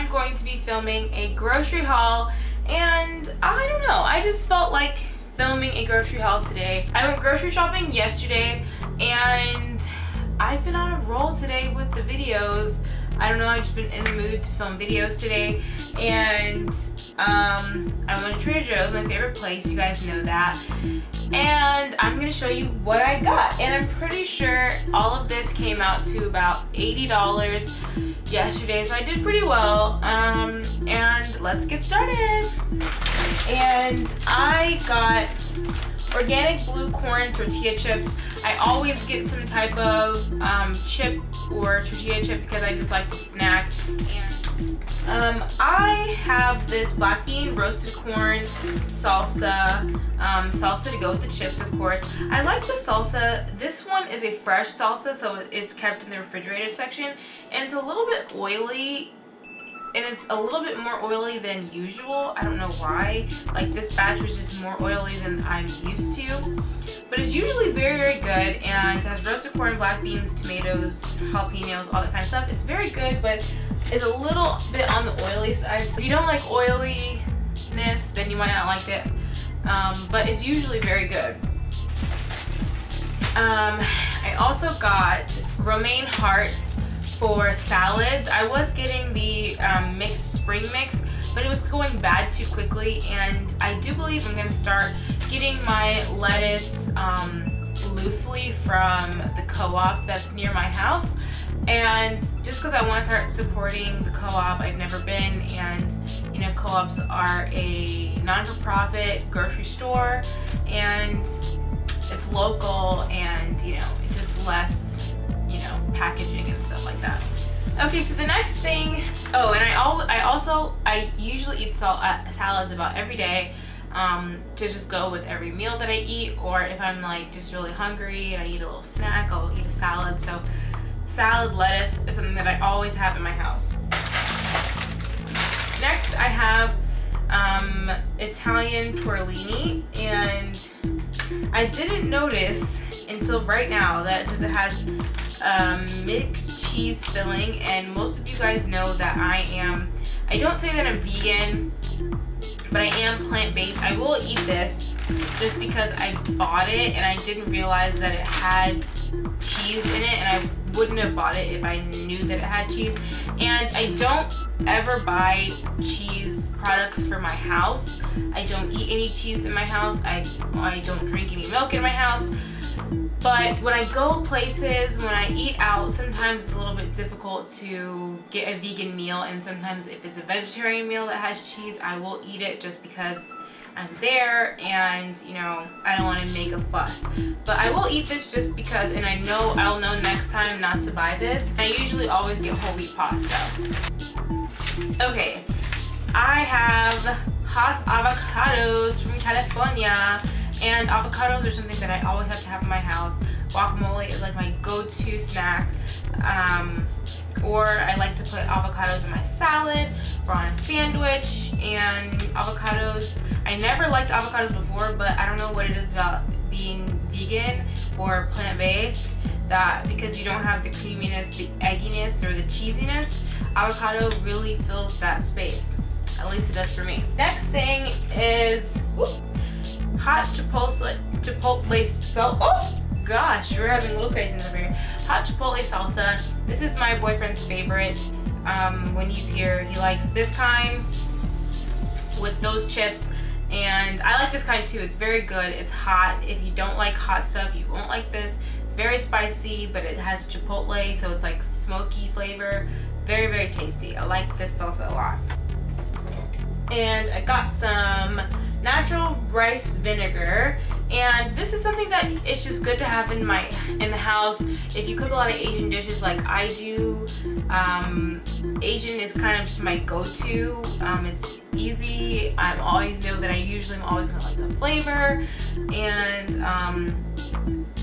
I'm going to be filming a grocery haul, and I don't know, I just felt like filming a grocery haul today. I went grocery shopping yesterday and I've been on a roll today with the videos. I don't know, I've just been in the mood to film videos today, and I went to Trader Joe's, my favorite place, you guys know that, and I'm gonna show you what I got. And I'm pretty sure all of this came out to about $80 yesterday, so I did pretty well. And let's get started. And I got organic blue corn tortilla chips. I always get some type of chip or tortilla chip because I just like to snack. And I have this black bean roasted corn salsa, salsa to go with the chips, of course. I like the salsa. This one is a fresh salsa, so it's kept in the refrigerated section, and it's a little bit oily. And it's a little bit more oily than usual. I don't know why. Like, this batch was just more oily than I'm used to. But it's usually very, very good, and it has roasted corn, black beans, tomatoes, jalapenos, all that kind of stuff. It's very good, but it's a little bit on the oily side. So if you don't like oiliness, then you might not like it. But it's usually very good. I also got romaine hearts for salads. I was getting the mixed spring mix, but it was going bad too quickly, and I do believe I'm gonna start getting my lettuce loosely from the co-op that's near my house. And just because I want to start supporting the co-op, I've never been, and you know, co-ops are a non-for-profit grocery store, and it's local, and you know, it's just less, you know, packaging and stuff like that. Okay, so the next thing, oh, and I usually eat salads about every day to just go with every meal that I eat, or if I'm like just really hungry and I need a little snack, I'll eat a salad. So salad lettuce is something that I always have in my house. Next I have Italian tortellini, and I didn't notice until right now that it says it has mixed cheese filling, and most of you guys know that I don't say that I'm vegan, but I am plant-based. I will eat this just because I bought it and I didn't realize that it had cheese in it, and I wouldn't have bought it if I knew that it had cheese. And I don't ever buy cheese products for my house. I don't eat any cheese in my house. I don't drink any milk in my house. But when I go places, when I eat out, sometimes it's a little bit difficult to get a vegan meal, and sometimes if it's a vegetarian meal that has cheese, I will eat it just because I'm there, and you know, I don't want to make a fuss. But I will eat this just because, and I know I'll know next time not to buy this. I usually always get whole wheat pasta. Okay, I have Hass avocados from California. And avocados are something that I always have to have in my house. Guacamole is like my go-to snack. Or I like to put avocados in my salad or on a sandwich. And avocados, I never liked avocados before, but I don't know what it is about being vegan or plant-based, that because you don't have the creaminess, the egginess, or the cheesiness, avocado really fills that space. At least it does for me. Next thing is hot chipotle salsa. Oh gosh, we're having a little craziness over here. Hot chipotle salsa. This is my boyfriend's favorite. When he's here, he likes this kind with those chips, and I like this kind too. It's very good. It's hot. If you don't like hot stuff, you won't like this. It's very spicy, but it has chipotle, so it's like smoky flavor. Very, very tasty. I like this salsa a lot. And I got some natural rice vinegar, and this is something that it's just good to have in the house if you cook a lot of Asian dishes like I do. Asian is kind of just my go-to. It's easy. I always know that I'm always gonna like the flavor, and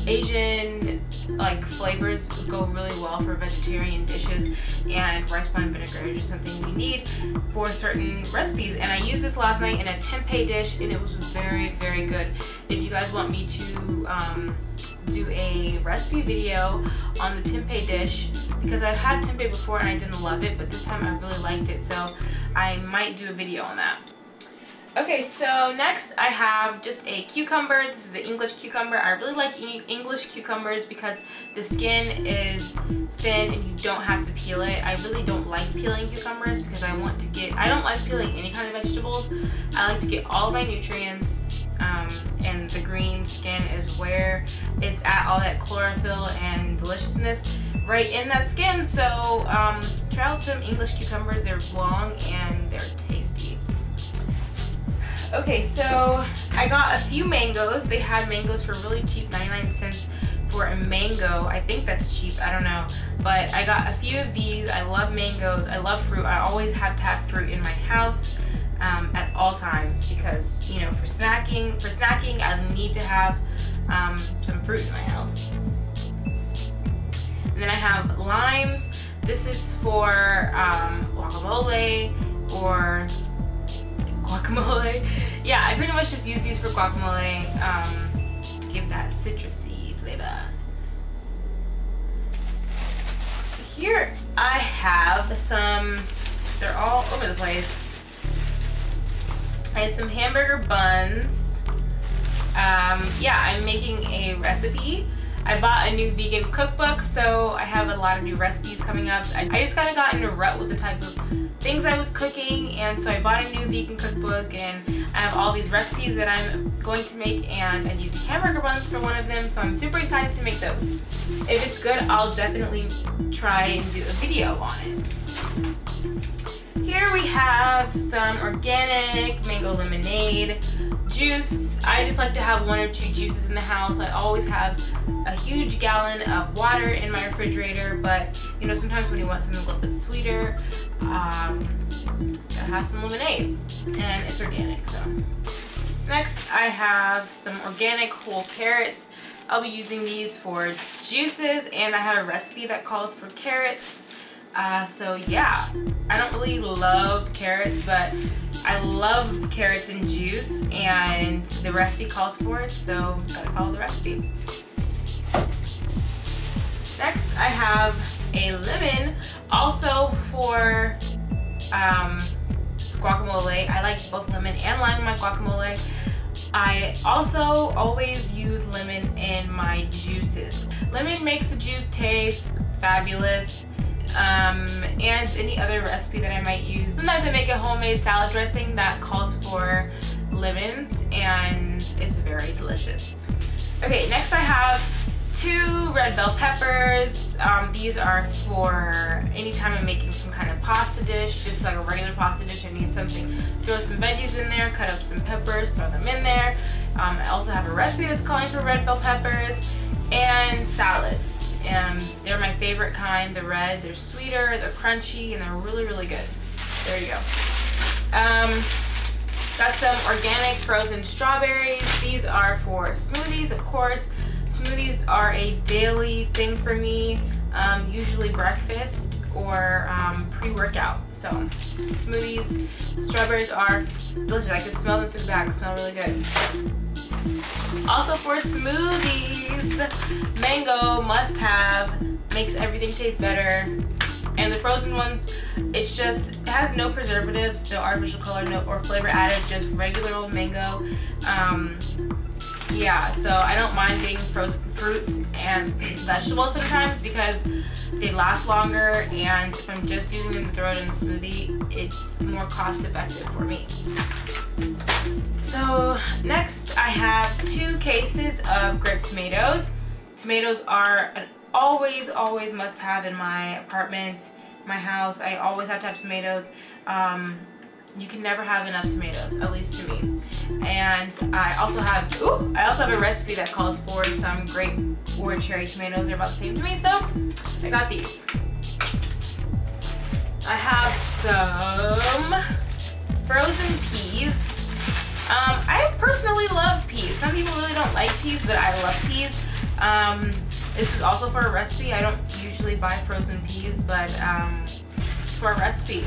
Asian like flavors go really well for vegetarian dishes, and rice wine vinegar is just something we need for certain recipes. And I used this last night in a tempeh dish, and it was very, very good. If you guys want me to do a recipe video on the tempeh dish because I've had tempeh before and I didn't love it, but this time I really liked it, so I might do a video on that. Okay, so next I have just a cucumber. This is an English cucumber. I really like English cucumbers because the skin is thin and you don't have to peel it. I really don't like peeling cucumbers because I don't like peeling any kind of vegetables. I like to get all of my nutrients, and the green skin is where it's at, all that chlorophyll and deliciousness right in that skin. So try out some English cucumbers. They're long and they're tasty. Okay, so I got a few mangoes. They had mangoes for really cheap, 99 cents for a mango. I think that's cheap, I don't know. But I got a few of these. I love mangoes. I love fruit. I always have to have fruit in my house at all times because, you know, for snacking I need to have some fruit in my house. And then I have limes. This is for guacamole or guacamole. Yeah, I pretty much just use these for guacamole. Give that citrusy flavor. Here I have some, they're all over the place. I have some hamburger buns. Yeah, I'm making a recipe. I bought a new vegan cookbook, so I have a lot of new recipes coming up. I just kind of got in a rut with the type of things I was cooking, and so I bought a new vegan cookbook, and I have all these recipes that I'm going to make, and I need hamburger buns for one of them, so I'm super excited to make those. If it's good, I'll definitely try and do a video on it. Here we have some organic mango lemonade juice. I just like to have 1 or 2 juices in the house. I always have a huge gallon of water in my refrigerator, but you know, sometimes when you want something a little bit sweeter, gotta have some lemonade, and it's organic. So next I have some organic whole carrots. I'll be using these for juices, and I have a recipe that calls for carrots. So yeah, I don't really love carrots, but I love carrots in juice, and the recipe calls for it, so gotta follow the recipe. Next I have a lemon, also for guacamole. I like both lemon and lime in my guacamole. I also always use lemon in my juices. Lemon makes the juice taste fabulous. And any other recipe that I might use. Sometimes I make a homemade salad dressing that calls for lemons, and it's very delicious. Okay, next I have 2 red bell peppers. These are for anytime I'm making some kind of pasta dish, just like a regular pasta dish. I need something, throw some veggies in there, cut up some peppers, throw them in there. I also have a recipe that's calling for red bell peppers, and salads. They're my favorite kind, the red. They're sweeter, they're crunchy, and they're really, really good. There you go. Got some organic frozen strawberries. These are for smoothies, of course. Smoothies are a daily thing for me, usually breakfast or pre-workout. So smoothies, strawberries are delicious. I can smell them through the bag, smell really good. Also for smoothies, mango must have, makes everything taste better. And the frozen ones, it has no preservatives, no artificial color, no or flavor added, just regular old mango. Yeah, so I don't mind getting frozen fruits and vegetables sometimes because they last longer, and if I'm just using them to throw it in a smoothie, it's more cost effective for me. So next I have 2 cases of grape tomatoes. Tomatoes are an always must have in my apartment, my house. I always have to have tomatoes. You can never have enough tomatoes, at least to me. And I also have a recipe that calls for some grape or cherry tomatoes. They're about the same to me, so I got these. I have some frozen peas. I personally love peas. Some people really don't like peas, but I love peas. This is also for a recipe. I don't usually buy frozen peas, but it's for a recipe.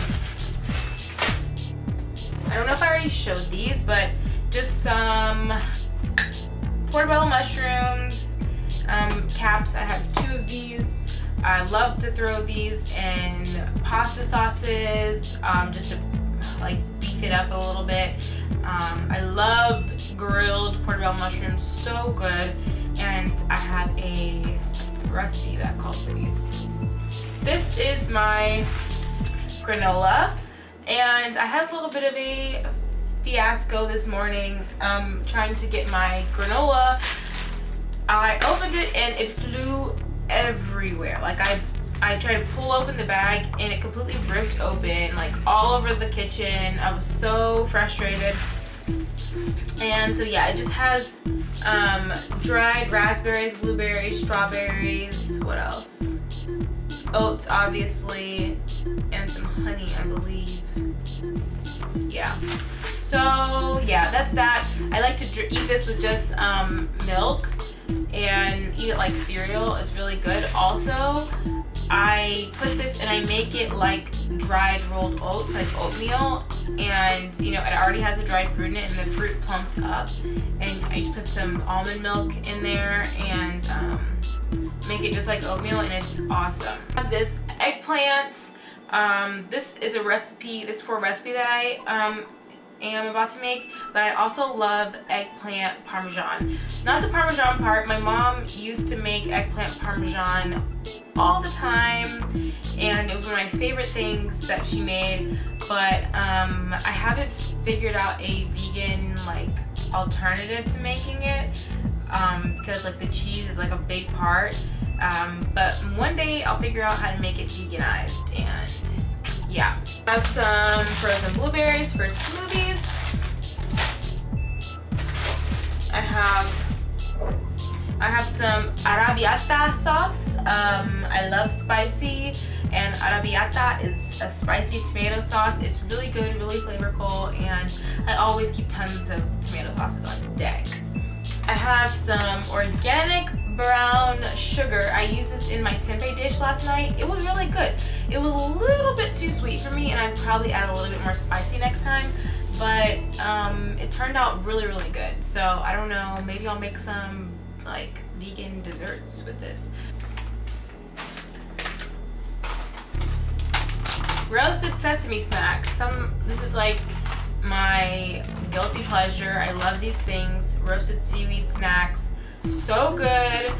I don't know if I already showed these, but just some portobello mushrooms, caps. I have 2 of these. I love to throw these in pasta sauces, just to like beef it up a little bit. I love grilled portobello mushrooms, so good. And I have a recipe that calls for these. This is my granola, and I had a little bit of a fiasco this morning trying to get my granola. I opened it and it flew everywhere. Like I tried to pull open the bag and it completely ripped open, like all over the kitchen. I was so frustrated. And so yeah, it just has dried raspberries, blueberries, strawberries, what else? Oats, obviously, and some honey, I believe. Yeah. So yeah, that's that. I like to eat this with just milk and eat it like cereal. It's really good. Also, I put this and I make it like dried rolled oats, like oatmeal, and you know, it already has a dried fruit in it and the fruit plumps up, and I just put some almond milk in there and make it just like oatmeal, and it's awesome. I have this eggplant. This is a recipe, this is for a recipe that I am about to make, but I also love eggplant parmesan. Not the parmesan part. My mom used to make eggplant parmesan all the time, and it was one of my favorite things that she made, but I haven't figured out a vegan like alternative to making it, because like the cheese is like a big part, but one day I'll figure out how to make it veganized. And yeah, I have some frozen blueberries for smoothies. I have some arrabbiata sauce. I love spicy, and arrabbiata is a spicy tomato sauce. It's really good, really flavorful, and I always keep tons of tomato sauces on deck. I have some organic brown sugar. I used this in my tempeh dish last night. It was really good. It was a little bit too sweet for me, and I'd probably add a little bit more spicy next time, but it turned out really, really good. So I don't know, maybe I'll make some like vegan desserts with this. Roasted sesame smacks. This is like my guilty pleasure. I love these things. Roasted seaweed snacks, so good.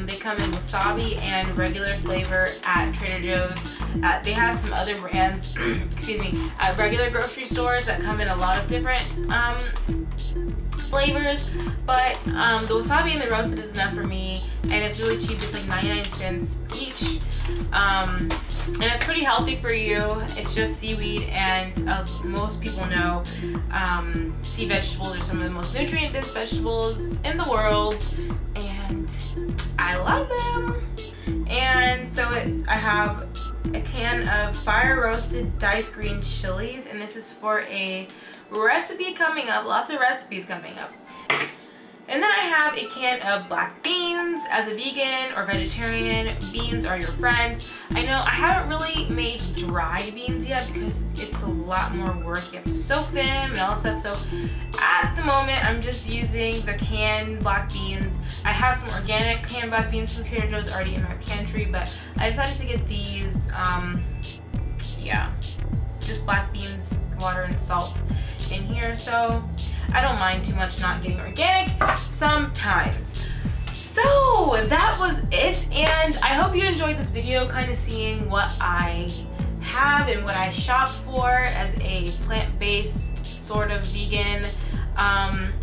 They come in wasabi and regular flavor at Trader Joe's. They have some other brands, excuse me, at regular grocery stores that come in a lot of different flavors, but the wasabi and the roasted is enough for me, and it's really cheap. It's like 99 cents each, and it's pretty healthy for you. It's just seaweed, and as most people know, sea vegetables are some of the most nutrient-dense vegetables in the world, and I love them. And so I have a can of fire roasted diced green chilies, and this is for a recipe coming up. Lots of recipes coming up. And then I have a can of black beans. As a vegan or vegetarian, beans are your friend. I know I haven't really made dried beans yet because it's a lot more work. You have to soak them and all that stuff. So at the moment, I'm just using the canned black beans. I have some organic canned black beans from Trader Joe's already in my pantry, but I decided to get these, yeah, just black beans, water, and salt in here. So I don't mind too much not getting organic sometimes. So that was it, and I hope you enjoyed this video, kind of seeing what I have and what I shop for as a plant-based sort of vegan. I'm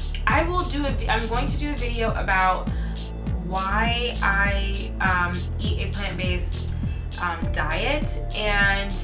going to do a video about why I eat a plant-based diet, and